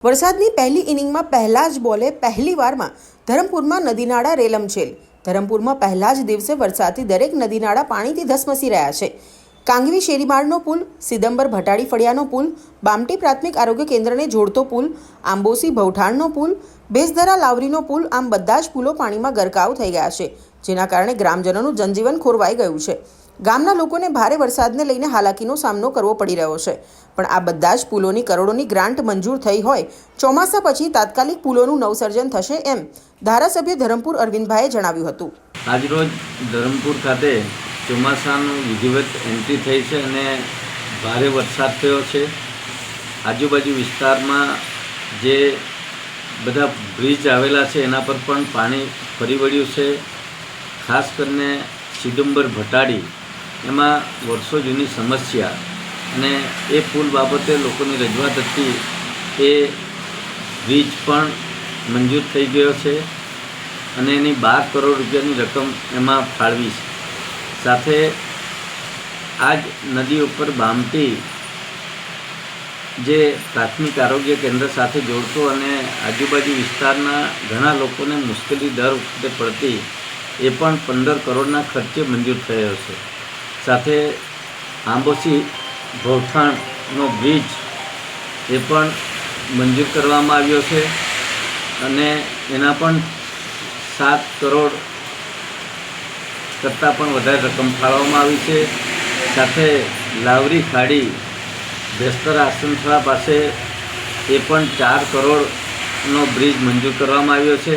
વરસાદની પહેલી ઇનિંગમાં પહેલા જ બોલે પહેલી વારમાં ધરમપુરમાં નદીનાળા રેલમછેલ। ધરમપુરમાં પહેલા જ દિવસે વરસાદથી દરેક નદીનાળા પાણીથી ધસમસી રહ્યા છે। કાંગવી શેરીમાળનો પુલ, સિદંબર ભટાડી ફળિયાનો પુલ, બામટી પ્રાથમિક આરોગ્ય કેન્દ્રને જોડતો પુલ, આંબોસી ભવઠાણનો પુલ, બેસધરા લાવરીનો પુલ, આમ બધા જ પુલો પાણીમાં ગરકાવ થઈ ગયા છે, જેના કારણે ગ્રામજનોનું જનજીવન ખોરવાઈ ગયું છે। ગામના લોકોને ભારે વરસાદને લઈને હાલાકીનો સામનો કરવો પડી રહ્યો છે, પણ આ બધા જ પુલોની કરોડોની ગ્રાન્ટ મંજૂર થઈ હોય ચોમાસા પછી તાત્કાલિક પુલોનું નવસર્જન થશે એમ ધારાસભ્ય ધરમપુર અરવિંદભાઈએ જણાવ્યું હતું। આજરોજ ધરમપુર ખાતે ચોમાસાનું વિધિવત એન્ટ્રી થઈ છે અને ભારે વરસાદ થયો છે। આજુબાજુ વિસ્તારમાં જે બધા બ્રિજ આવેલા છે એના પર પણ પાણી ફરી વળ્યું છે। ખાસ કરીને સિદંબર ભટાડી એમાં વર્ષો જૂની સમસ્યા અને એ પુલ બાબતે લોકોની રજૂઆત હતી, એ બ્રિજ પણ મંજૂર થઈ ગયો છે અને એની 12 કરોડ રૂપિયાની રકમ એમાં ફાળવી છે। સાથે આ જ નદી ઉપર બામટી જે પ્રાથમિક આરોગ્ય કેન્દ્ર સાથે જોડતો અને આજુબાજુ વિસ્તારના ઘણા લોકોને મુશ્કેલી દર વખતે પડતી એ પણ 15 કરોડના ખર્ચે મંજૂર થયો છે। સાથે આંબોસી ભવઠાણનો બ્રિજ એ પણ મંજૂર કરવામાં આવ્યો છે અને એના પણ 7 કરોડ કરતાં પણ વધારે રકમ ફાળવવામાં આવી છે। સાથે લાવરી ખાડી બેસધરા આશ્રમશાળા પાસે એ પણ 4 કરોડનો બ્રિજ મંજૂર કરવામાં આવ્યો છે।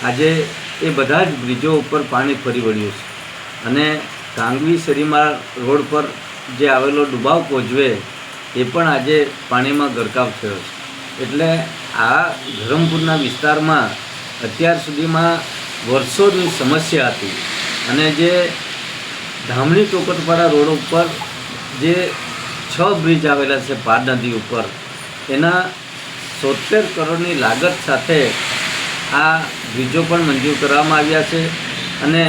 આજે એ બધા જ બ્રિજો ઉપર પાણી ફરી વળ્યું છે અને કાંગવી શેરીમાળ રોડ પર જે આવેલો ડુબાવ કોઝવે એ પણ આજે પાણીમાં ગરકાવ થયો છે। એટલે આ ધરમપુરના વિસ્તારમાં અત્યાર સુધીમાં વર્ષોની સમસ્યા હતી અને જે ધામણી ચોકટપાડા રોડ ઉપર જે 6 બ્રિજ આવેલા છે પાર નદી ઉપર, એના 70 કરોડની લાગત સાથે આ બ્રિજો પણ મંજૂર કરવામાં આવ્યા છે અને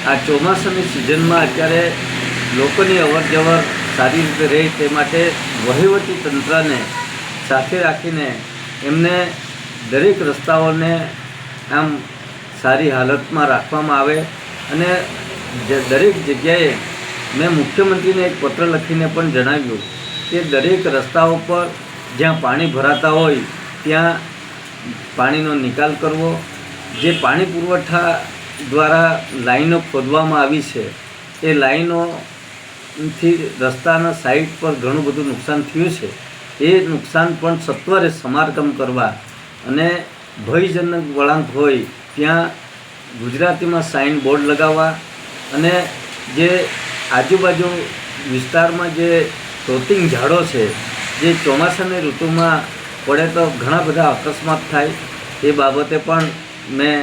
આ ચોમાસાની સિઝનમાં અત્યારે લોકોની અવરજવર સારી રીતે રહે તે માટે વહીવટી તંત્રને સાથે રાખીને એમને દરેક રસ્તાઓને આમ સારી હાલતમાં રાખવામાં આવે અને દરેક જગ્યાએ મેં મુખ્યમંત્રીને એક પત્ર લખીને પણ જણાવ્યું કે દરેક રસ્તાઓ પર જ્યાં પાણી ભરાતા હોય ત્યાં પાણીનો નિકાલ કરવો। જે પાણી પુરવઠા દ્વારા લાઈનો ખોદવામાં આવી છે એ લાઈનોથી રસ્તાના સાઈડ પર ઘણું બધું નુકસાન થયું છે, એ નુકસાન પણ સત્વરે સમારકામ કરવા અને ભયજનક વળાંક હોય ત્યાં ગુજરાતીમાં સાઇન બોર્ડ લગાવવા અને જે આજુબાજુ વિસ્તારમાં જે ફ્લોટિંગ ઝાડો છે જે ચોમાસાની ઋતુમાં પડે તો ઘણા બધા અકસ્માત થાય, એ બાબતે પણ મેં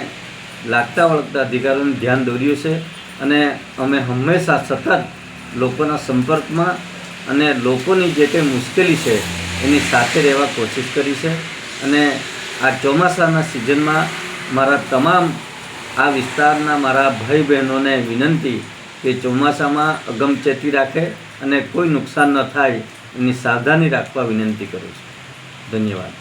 લાગતા વળગતા અધિકારીઓને ધ્યાન દોર્યું છે અને અમે હંમેશા સતત લોકોના સંપર્કમાં અને લોકોની જે કંઈ મુશ્કેલી છે એની સાથે રહેવા કોશિશ કરી છે અને આ ચોમાસાના સિઝનમાં મારા તમામ આ વિસ્તારના મારા ભાઈ બહેનોને વિનંતી કે ચોમાસામાં અગમચેતી રાખે અને કોઈ નુકસાન ન થાય એની સાવધાની રાખવા વિનંતી કરું છું। ધન્યવાદ।